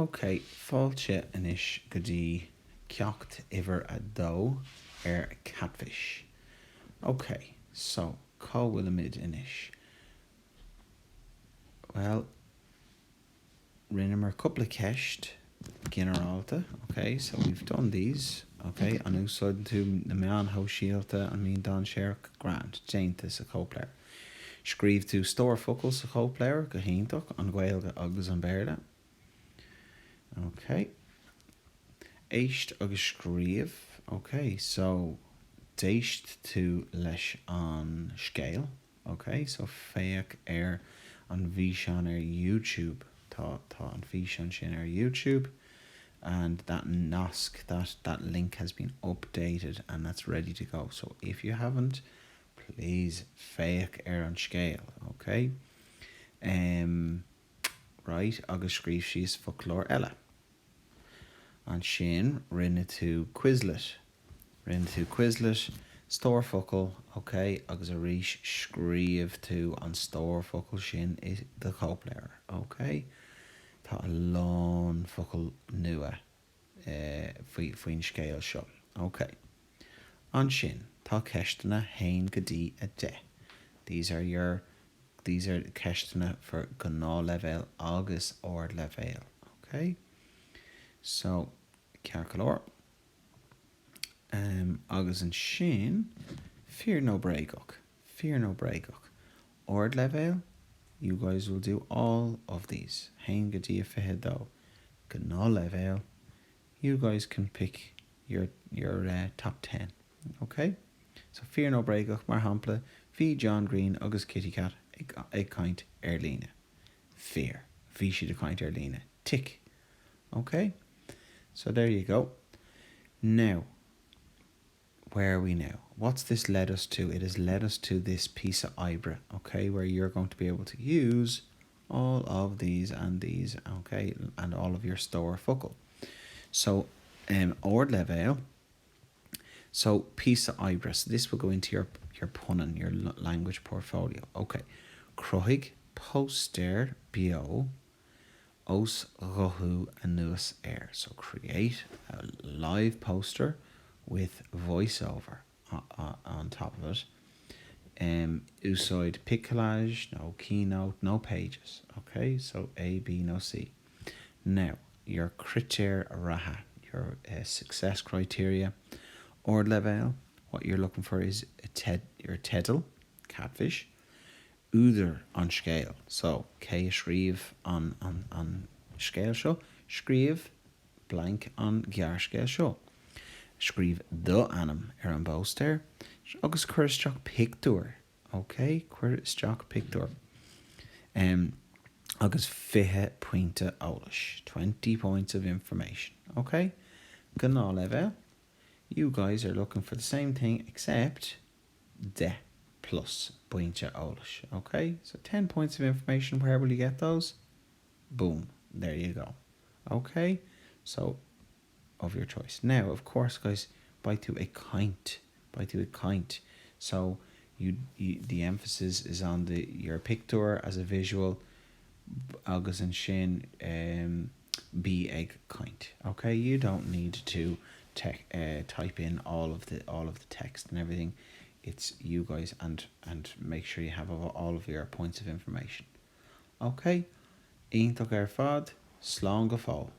Okay, fáilte inis go dtí ceacht iver a dó catfish. Okay, so cá bhfuil mid inis? Well, rinne mar couple of ceist generalta. Okay, so we've done these. Okay, an úsáid tú na meán ho síalta an mín don sér grant, déanta sa cópléir. Scríb tú stór focail sa cópléir go hiintach an Gaeilge agus an Béarla. Okay. Éist agus scríomh. Okay, so déist tú leis an scéal. Okay, so féach an bhí seán YouTube. Tá an bhí seán sin YouTube. And that NOSC, that link has been updated and that's ready to go. So if you haven't, please féach an scéal. Okay. Right, agus scríobh síos folklór eile. An sin rinne tú Quizlet. Stór focail, okay, agus a rís scríomh tú an stór focail sin is the cópléir. Okay. Tá a lán focail nua faoin scéal seo. Okay. An sin, tá ceistena hain go dtí a de. These are ceistena for gná levéil agus ord levéil. Okay. So, cearcolóir. Agus an sin, fear no breakup. Ord levéil, you guys will do all of these. Hain go dtí a fiche dó. Gná levéil, you guys can pick your top 10. Okay? So fear no breakup, mar hampla, bhí John Green agus Kitty Cat ag caint líne. Fear. Bhí siad a caint líne. Tick. Okay? So there you go. Now, where are we now? What's this led us to? It has led us to this piece of Ibra, okay, where you're going to be able to use all of these and these, okay, and all of your stór focail. So, ord levéil. So, piece of Ibra. So this will go into your punning, your language portfolio. Okay. Croig poster bio os rohu anus air. So create a live poster with voiceover on top of it. Úsáid piccolage, no keynote, no pages. Okay, so A, B, no C. Now, your critéir raha, your success criteria. Ord levéil, what you're looking for is your title, catfish. Úidir an scéal. So, cé scríomh an scéal seo, scríomh blank an gear scéal seo. Scríomh do anam an bóstéir, agus chuir isteach pictúr. Okay, chuir isteach pictúr. Agus 20 pointe eolais, 20 points of information. Okay, gná levéil. You guys are looking for the same thing except de plus pointe eolais. Okay, so 10 points of information. Where will you get those? Boom, there you go. Okay, so of your choice. Now, of course, guys, by to a kind. So you the emphasis is on your picture as a visual. Agus and shin be a kind. Okay, you don't need to type in all of the text and everything. It's you guys and make sure you have all of your points of information. Okay, Aontach ar fad, slán go fóill.